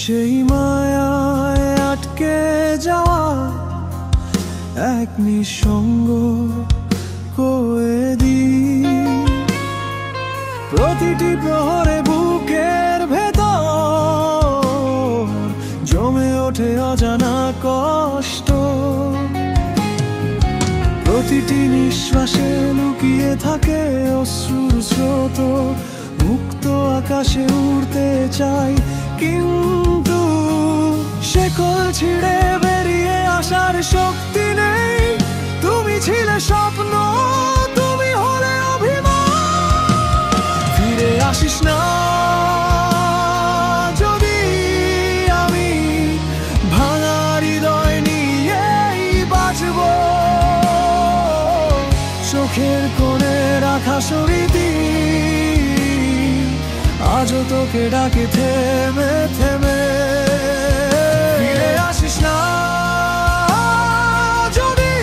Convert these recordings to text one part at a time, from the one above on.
সেই মায়ায় আটকে যাওয়া এক নিঃসঙ্গ কয়েদি। প্রতিটি প্রহরে বুকের ভেতর জমে ওঠে অজানা কষ্ট। প্রতিটি নিঃশ্বাসে লুকিয়ে থাকে অশ্রুর স্রোত। মুক্ত আকাশে উড়তে চাই, কিন্তু শেকল ছিঁড়ে বেরিয়ে আসার শক্তি নেই। তুমি ছিলে স্বপ্ন, তুমি হলে অভিমান। ফিরে আসিস না যদি, আমি ভাঙা হৃদয় নিয়েই বাঁচব। চোখের কোণে রাখা স্মৃতি আজও তোকে ডাকে থেমে থেমে। ফিরে আসিস না যদি,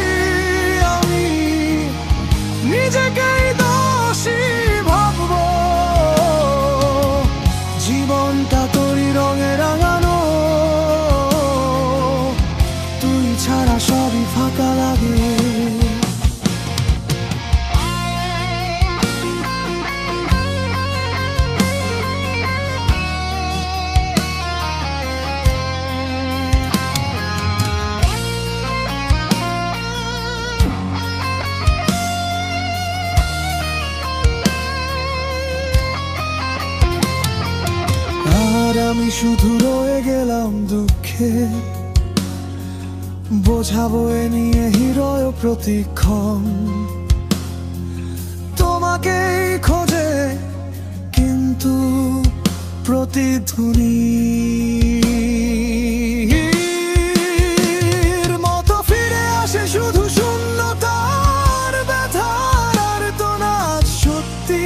আমি নিজেকেই দোষী ভাবব। জীবনটা তোরই রঙে রাঙানো, তুই ছাড়া সবই ফাঁকা লাগে। আমি শুধু রয়ে গেলাম দুঃখে, বোঝাবো এ নিয়ে হৃদয় প্রতিক্ষণ। তোমাকেই খোঁজে কিন্তু প্রতিধ্বনি মতো ফিরে আসে শুধু শূন্যতার ব্যথার আর তো না সত্যি।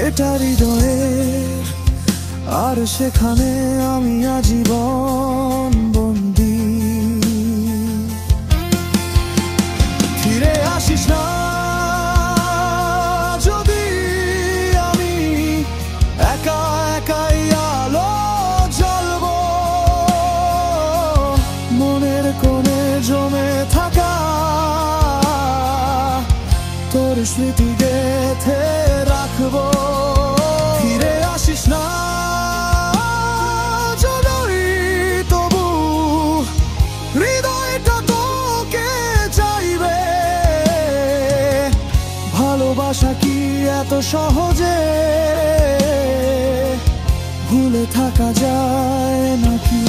এটা হৃদয়ের, আর সেখানে আমি আজীবন বন্দী। ফিরে আসিস না যদি, আমি একা একাই আলো জ্বলব। মনের কোণে জমে থাকা তোর স্মৃতি গেথে রাখবো। ফিরে আসিস না যদি, তবু হৃদয়টা তোকে চাইবে। ভালোবাসা কি এত সহজে ভুলে থাকা যায় নাকি?